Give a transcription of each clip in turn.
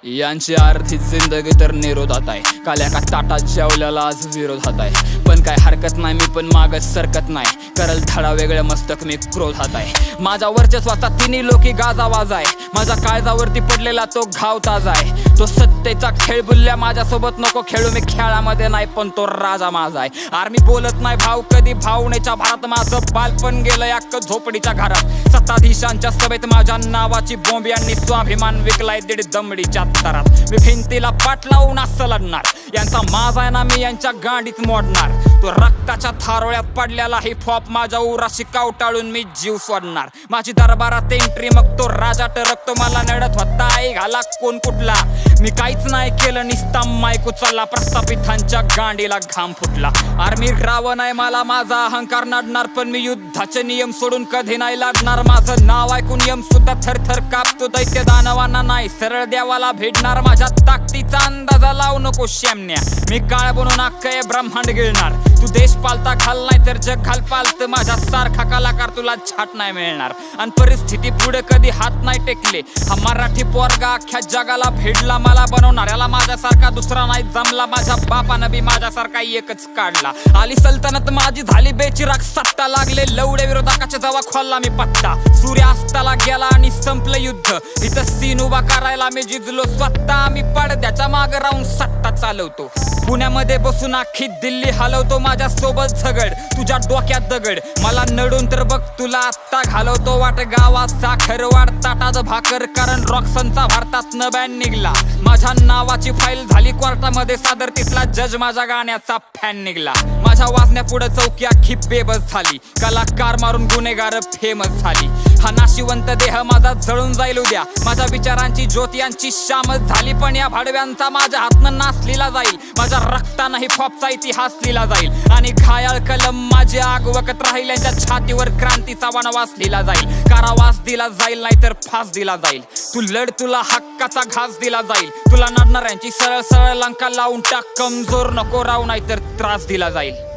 यांची अर्धी जिंदगी तर निरोधात आहे. काल एका ताटात जेवल्याला आज विरोधात आहे. पण काय हरकत नाही, मी पण मागच सरकत नाही. करल धडा वेगळं मस्तक मी क्रोधात आहे. माझ्या वर्चस्वाचा तिन्ही लोकी गाजावाज आहे. माझ्या काळजावरती पडलेला तो घाव ताजा आहे. तो सत्तेचा खेळ बुल्ल्या माझ्यासोबत नको खेळू. मी खेळामध्ये नाही पण तो राजा माझा आहे. आर्मी बोलत नाही भाव कधी भावनेच्या भारात. माझं बालपण गेलं अख्ख झोपडीच्या घरात. सत्ताधीशांच्या सभेत माझ्या नावाची बॉम्ब यांनी स्वाभिमान विकलाय दीड दमडीच्या तरात. मी भिंतीला पाठ लावून असं लढणार. यांचा माझा आहे ना मी यांच्या गांडीत मोडणार. तो रक्ताच्या थारोळ्यात पडलेला हिपहॉप माझ्या उराशी कावटाळून मी जीव सोडणार. माझी दरबारात एंट्री मग तो राजा टरकतो. मला नडत होता आई घाला कोण कुठला. मी काहीच नाही केलं निस्ता माईक उचलला. प्रस्थापितांच्या गांडीला घाम फुटला. आर्मी राव नाही मला माझा अहंकार नडणार. पण मी युद्धाचे नियम सोडून कधी नाही लढणार. माझं नाव ऐकून यम सुद्धा थरथर कापतो. दैत्य दानवांना नाही सरळ देवाला भेटणार. माझ्या ताकदीचा अंदाजा लावू नको शेमण्या. मी काळ बनून अख्खे ब्रह्मांड गिळणार. तू देश पालता घाल नाही तर जग घाल पालत. माझ्या सारखा कलाकार तुला छाट नाही मिळणार. आणि परिस्थिती पुढे कधी हात नाही टेकले. हा मराठी पोरगा अख्ख्या जगाला भेटला. मला बनवणाऱ्याला माझ्यासारखा दुसरा नाही जमला. माझ्या बापानं बी माझ्यासारखा एकच काढला. आली सल्तनत माझी झाली बेचिराग. सत्ता लागले लवडे विरोधकाच्या जवा खोलला मी पत्ता. सूर्य अस्ताला गेला आणि संपलं युद्ध. इथं सीन उभा करायला मी जिजलो स्वतः. मी पडद्याच्या माग राहून सट्टा चालवतो. पुण्यामध्ये बसून अख्खी दिल्ली हलवतो. माझ्या सोबत झगड तुझ्या डोक्यात दगड. मला नडून तर बघ तुला आत्ता घालवतो. वाट गावात साखर वाढ ताटात भाकर. कारण रॉक्सनचा भारतात न बॅन निघला. माझ्या नावाची फाईल झाली कोर्टामध्ये सादर. तिथला जज माझ्या गाण्याचा फॅन निघला. माझ्या वाजण्यापुढे चौकी अख्खी बेबस झाली. कलाकार मारून गुन्हेगार फेमस झाली. हा नाशिवंत देह माझा जळून जाईल उद्या. माझ्या विचारांची ज्योत यांची शामत झाली. पण या भाडव्यांचा माझ्या हातनं नाश लिहिला जाईल. माझ्या रक्तानं हिपहॉपचा इतिहास लिहिला जाईल. आणि घायाळ कलम माझी आग वकत राहील. यांच्या छातीवर क्रांतीचा वनवास लिहिला जाईल. कारावास दिला जाईल नाहीतर फास दिला जाईल. तू लढ तुला हक्काचा घास दिला जाईल. तुला नडणाऱ्यांची सरळ सरळ लंका लावून टाक. कमजोर नको राहू नाहीतर त्रास दिला जाईल.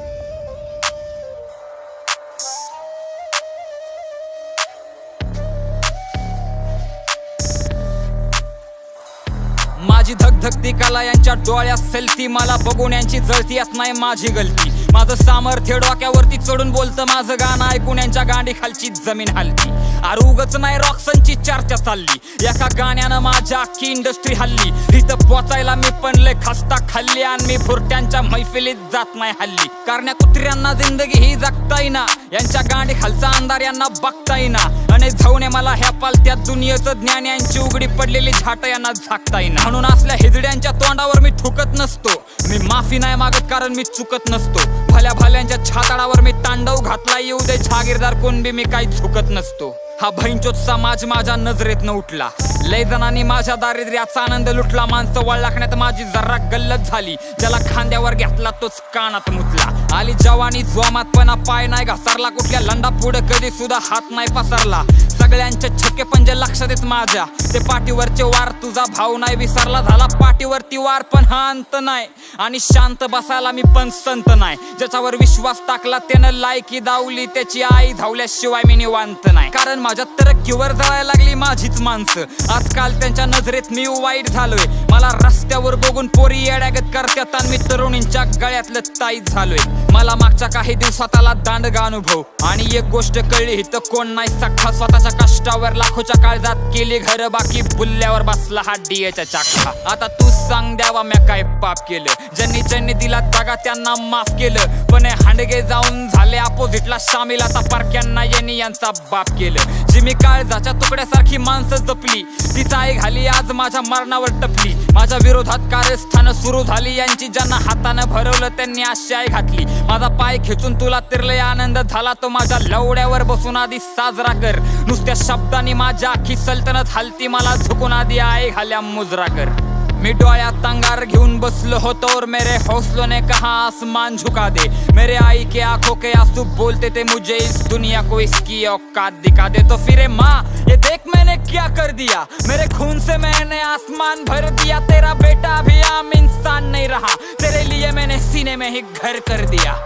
माझी धगधगती कला यांच्या डोळ्यात सलती. मला बघून यांची जळती अस नाही माझी गलती. माझं सामर्थ्य डोक्यावरती चढून बोलतं. माझं गाणं ऐकून यांच्या गांडी खालची जमीन हलती. आरुगच नाही रॉक्सनची चर्चा चालली. एका गाण्यानं माझ्या अख्खी इंडस्ट्री हल्ली. इथं पोचायला मी पण लय खस्ता खाल्ली. आणि मी फुरट्यांच्या मैफिलीत जात नाही हल्ली. कारण्या कुत्र्यांना जिंदगी ही जगता येईना. यांच्या गांडी खालचा अंधार यांना बघता येईना. आणि जाऊन मला ह्या पालत्यात दुनियेचं ज्ञान. यांची उघडी पडलेली झाट यांना झाकता येईना. म्हणून असल्या हिजड्यांच्या तोंडावर मी थुकत नसतो. मी माफी नाही मागत कारण मी चुकत नसतो. भल्या भाल्यांच्या छाताडावर मी तांडव घातला. येऊ दे जहागीरदार कोण बी मी काही चुकत नसतो. हा भैंचोत समाज माझ्या नजरेत न उठला. लय जणांनी माझ्या दारिद्र्याचा आनंद लुटला. माणसं वळलाखण्यात माझी जर्रा गल्लत झाली. ज्याला खांद्यावर घेतला तोच कानात मुतला. आली जवानी जोमातपणा पाय नाही घसरला. कुठल्या लंडा पुढे कधी सुद्धा हात नाही पसरला. सगळ्यांचे छक्के पंजे लक्षात येत माझ्या. ते पाठीवरचे वार तुझा भाव नाही विसरला. झाला पाठीवरती वार पण हा अंत नाही. आणि शांत बसायला मी पण संत नाही. ज्याच्यावर विश्वास टाकला त्यानं लायकी दावली. त्याची आई धावल्याशिवाय मी निवांत नाही. कारण माझ्या तरक्कीवर जळायला लागली माझीच माणसं. आजकाल त्यांच्या नजरेत मी वाईट झालोय. मला रस्त्यावर बघून पोरी येड्यागत करतात. आणि मी तरुणींच्या गळ्यातलं ताईत झालोय. मला मागच्या काही दिवसात आला दांडगा अनुभव. आणि एक गोष्ट कळली इथं कोण नाही सख्खा. स्वतःच्या कष्टावर लाखोच्या काळजात केली घर. बाकी बुल्ल्यावर बसला हा डीएच्या चाका. आता तू सांग द्यावा म्या काय पाप केलं. ज्यांनी दिला दगा त्यांना माफ केलं. पण हांडगे जाऊन झाले अपोजिटला शामिल. आता पारख्यांना यांनी यांचा बाप केलं. जी मी काळजाच्या तुकड्यासारखी माणसं जपली. तिचा आई घाली आज माझ्या मरणावर टपली. माझ्या विरोधात कारस्थान सुरू झाली. यांची ज्यांना हातानं भरवलं त्यांनी अशी आई घातली. माझा पाय खेचून तुला तिरलय आनंद झाला. तो माझ्या लवड्यावर बसून आधी साजरा कर. नुसत्या शब्दांनी माझ्या अख्खी सल्तनत हलती. मला झुकून आधी आई घाल्या मुजरा कर. मी डोळ्यात अंगार घेऊन बसलो होतो. और मेरे हौसलों ने कहा आसमान झुका दे. मेरे आई के आंखों के आंसू बोलते थे मुझे इस दुनिया को इसकी औकात दिखा दे. तो फिर माँ ये देख मैंने क्या कर दिया. मेरे खून से मैंने आसमान भर दिया. तेरा बेटा भी आम इंसान नहीं रहा. तेरे लिए मैंने सीने में ही घर कर दिया.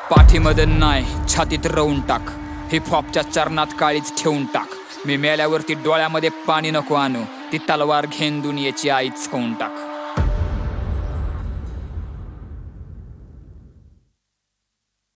पाठीमध्ये नाही छातीत रवून टाक, हिपहॉपच्या चरणात काळीच ठेवून टाक. मी मेल्यावरती डोळ्यामध्ये पाणी नको आणू, ती तलवार घेन दुनियेची आईच खाऊन टाक.